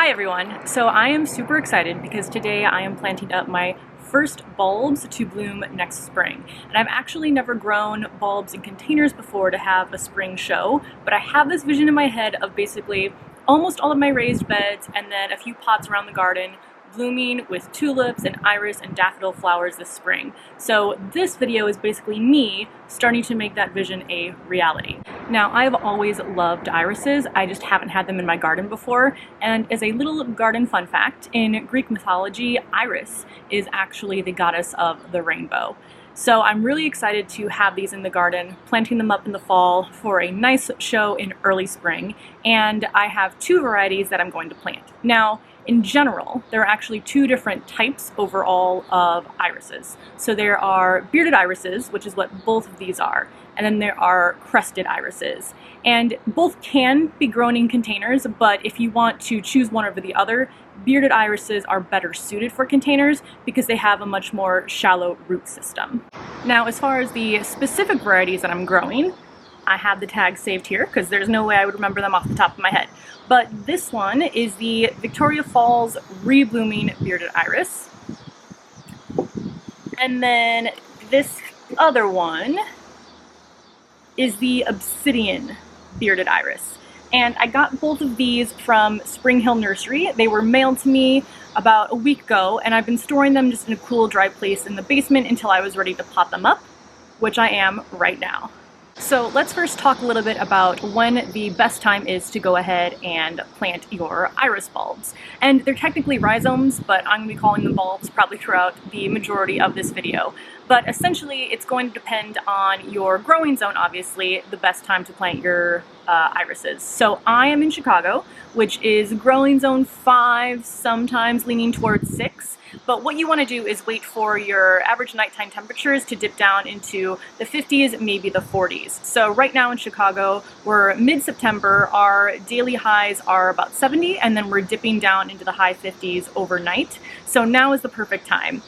Hi everyone! So I am super excited because today I am planting up my first bulbs to bloom next spring. And I've actually never grown bulbs in containers before to have a spring show, but I have this vision in my head of basically almost all of my raised beds and then a few pots around the garden blooming with tulips and iris and daffodil flowers this spring. So this video is basically me starting to make that vision a reality. Now, I've always loved irises, I just haven't had them in my garden before, and as a little garden fun fact, in Greek mythology, Iris is actually the goddess of the rainbow. So I'm really excited to have these in the garden, planting them up in the fall for a nice show in early spring, and I have two varieties that I'm going to plant. Now, in general, there are actually two different types overall of irises. So there are bearded irises, which is what both of these are, and then there are crested irises. And both can be grown in containers, but if you want to choose one over the other, bearded irises are better suited for containers because they have a much more shallow root system. Now, as far as the specific varieties that I'm growing, I have the tags saved here because there's no way I would remember them off the top of my head. But this one is the Victoria Falls Reblooming Bearded Iris. And then this other one is the Obsidian Bearded Iris. And I got both of these from Spring Hill Nursery. They were mailed to me about a week ago, and I've been storing them just in a cool, dry place in the basement until I was ready to pot them up, which I am right now. So let's first talk a little bit about when the best time is to go ahead and plant your iris bulbs. And they're technically rhizomes, but I'm going to be calling them bulbs probably throughout the majority of this video. But essentially, it's going to depend on your growing zone, obviously, the best time to plant your irises. So I am in Chicago, which is growing zone 5, sometimes leaning towards 6. But what you want to do is wait for your average nighttime temperatures to dip down into the 50s, maybe the 40s. So right now in Chicago, we're mid-September, our daily highs are about 70, and then we're dipping down into the high 50s overnight. So now is the perfect time.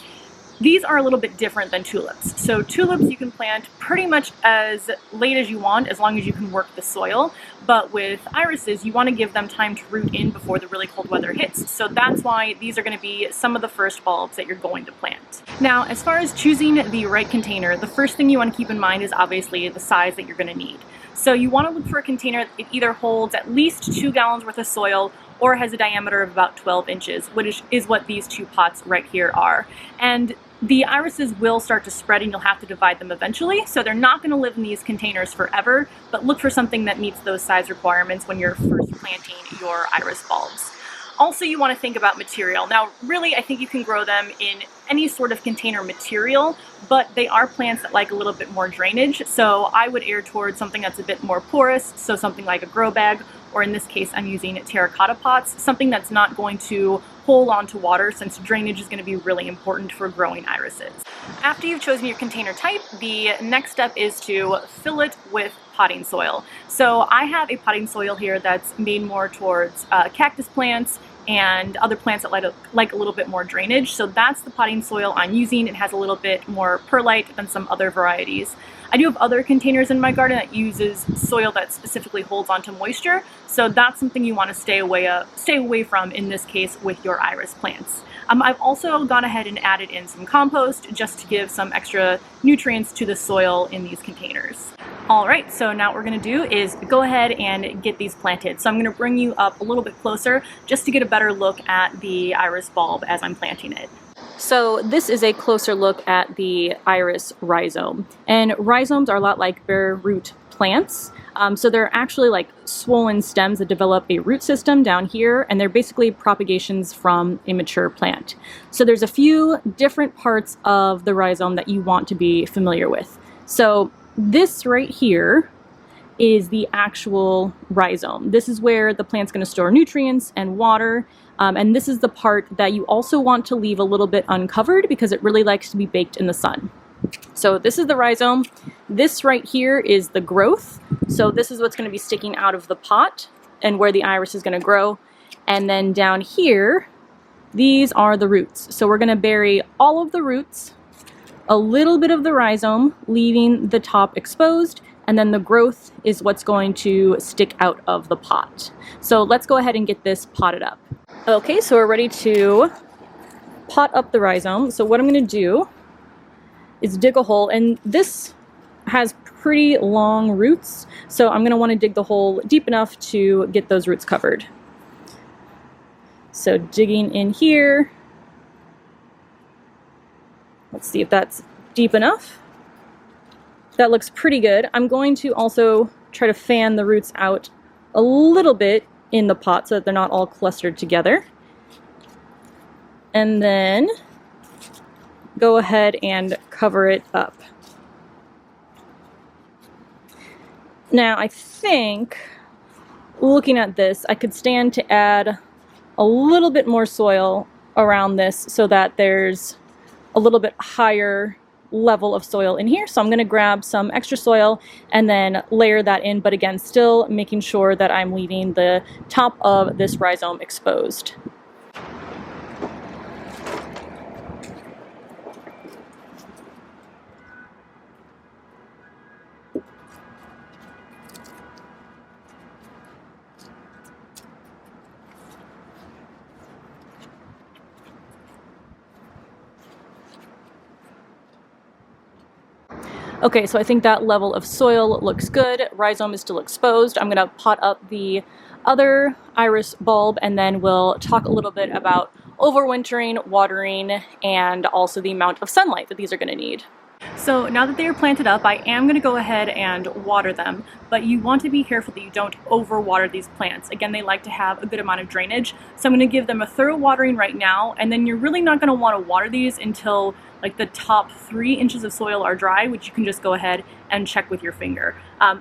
These are a little bit different than tulips. So tulips you can plant pretty much as late as you want, as long as you can work the soil. But with irises, you want to give them time to root in before the really cold weather hits. So that's why these are going to be some of the first bulbs that you're going to plant. Now, as far as choosing the right container, the first thing you want to keep in mind is obviously the size that you're going to need. So you want to look for a container that either holds at least 2 gallons worth of soil or has a diameter of about 12 inches, which is what these two pots right here are. And the irises will start to spread and you'll have to divide them eventually, so they're not going to live in these containers forever, but look for something that meets those size requirements when you're first planting your iris bulbs. Also, you want to think about material. Now, really, I think you can grow them in any sort of container material, but they are plants that like a little bit more drainage, so I would err towards something that's a bit more porous, so something like a grow bag, or in this case, I'm using terracotta pots, something that's not going to hold on to water since drainage is going to be really important for growing irises. After you've chosen your container type, the next step is to fill it with potting soil. So I have a potting soil here that's made more towards cactus plants and other plants that like a little bit more drainage. So that's the potting soil I'm using. It has a little bit more perlite than some other varieties. I do have other containers in my garden that uses soil that specifically holds onto moisture, so that's something you want to stay away from in this case with your iris plants. I've also gone ahead and added in some compost just to give some extra nutrients to the soil in these containers. Alright, so now what we're going to do is go ahead and get these planted. So I'm going to bring you up a little bit closer just to get a better look at the iris bulb as I'm planting it. So this is a closer look at the iris rhizome. And rhizomes are a lot like bare root plants. So they're actually like swollen stems that develop a root system down here, and they're basically propagations from a mature plant. So there's a few different parts of the rhizome that you want to be familiar with. So this right here is the actual rhizome. This is where the plant's going to store nutrients and water. And this is the part that you also want to leave a little bit uncovered because it really likes to be baked in the sun. So this is the rhizome. This right here is the growth. So this is what's going to be sticking out of the pot and where the iris is going to grow. And then down here, these are the roots. So we're going to bury all of the roots, a little bit of the rhizome, leaving the top exposed, and then the growth is what's going to stick out of the pot. So let's go ahead and get this potted up. Okay, so we're ready to pot up the rhizome. So what I'm going to do is dig a hole, and this has pretty long roots, so I'm going to want to dig the hole deep enough to get those roots covered. So digging in here. Let's see if that's deep enough. That looks pretty good. I'm going to also try to fan the roots out a little bit in the pot so that they're not all clustered together. And then go ahead and cover it up. Now I think, looking at this, I could stand to add a little bit more soil around this so that there's a little bit higher level of soil in here. So I'm going to grab some extra soil and then layer that in, but again, still making sure that I'm leaving the top of this rhizome exposed. Okay, so I think that level of soil looks good. Rhizome is still exposed. I'm gonna pot up the other iris bulb, and then we'll talk a little bit about overwintering, watering, and also the amount of sunlight that these are gonna need. So now that they are planted up, I am going to go ahead and water them, but you want to be careful that you don't overwater these plants. Again, they like to have a good amount of drainage, so I'm going to give them a thorough watering right now, and then you're really not going to want to water these until like the top 3 inches of soil are dry, which you can just go ahead and check with your finger.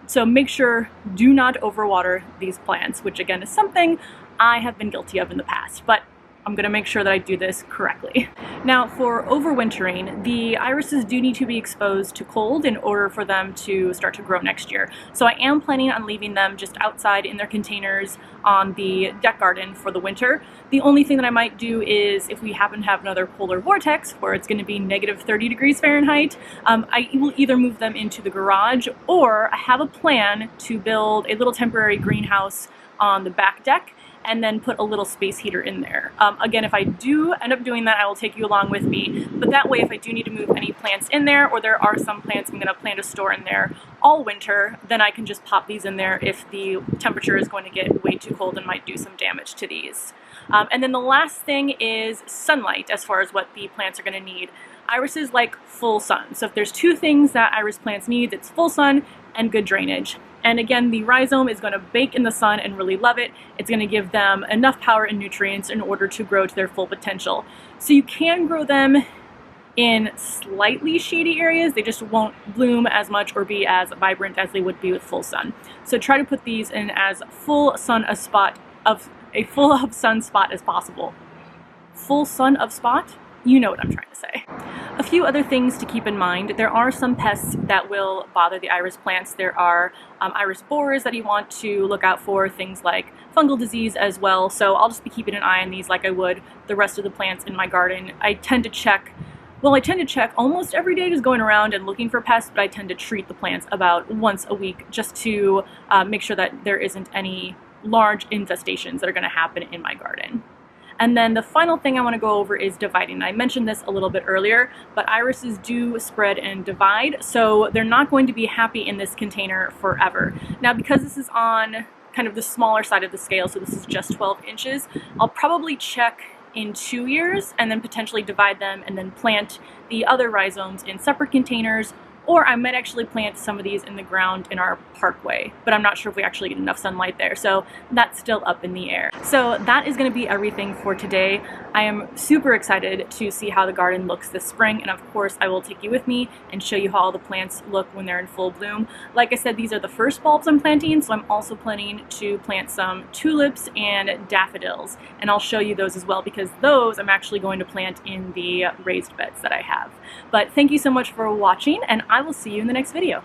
So make sure, do not overwater these plants, which again is something I have been guilty of in the past, but I'm going to make sure that I do this correctly. Now for overwintering, the irises do need to be exposed to cold in order for them to start to grow next year. So I am planning on leaving them just outside in their containers on the deck garden for the winter. The only thing that I might do is if we happen to have another polar vortex where it's going to be negative 30 degrees Fahrenheit, I will either move them into the garage, or I have a plan to build a little temporary greenhouse on the back deck and then put a little space heater in there. Again, if I do end up doing that, I will take you along with me, but that way if I do need to move any plants in there, or there are some plants I'm gonna plan to store in there all winter, then I can just pop these in there if the temperature is going to get way too cold and might do some damage to these. And then the last thing is sunlight as far as what the plants are gonna need. Irises like full sun, so if there's 2 things that iris plants need, it's full sun and good drainage. And again, the rhizome is going to bake in the sun and really love it. It's going to give them enough power and nutrients in order to grow to their full potential. So you can grow them in slightly shady areas, they just won't bloom as much or be as vibrant as they would be with full sun. So try to put these in as full sun a sun spot as possible. Full sun of spot? You know what I'm trying to say. A few other things to keep in mind. There are some pests that will bother the iris plants. There are iris borers that you want to look out for, things like fungal disease as well. So I'll just be keeping an eye on these like I would the rest of the plants in my garden. I tend to check almost every day, just going around and looking for pests, but I tend to treat the plants about once a week just to make sure that there isn't any large infestations that are going to happen in my garden. And then the final thing I want to go over is dividing. I mentioned this a little bit earlier, but irises do spread and divide, so they're not going to be happy in this container forever. Now, because this is on kind of the smaller side of the scale, so this is just 12 inches, I'll probably check in 2 years and then potentially divide them and then plant the other rhizomes in separate containers, or I might actually plant some of these in the ground in our parkway, but I'm not sure if we actually get enough sunlight there, so that's still up in the air. So that is going to be everything for today. I am super excited to see how the garden looks this spring, and of course I will take you with me and show you how all the plants look when they're in full bloom. Like I said, these are the first bulbs I'm planting, so I'm also planning to plant some tulips and daffodils, and I'll show you those as well because those I'm actually going to plant in the raised beds that I have. But thank you so much for watching, and I will see you in the next video.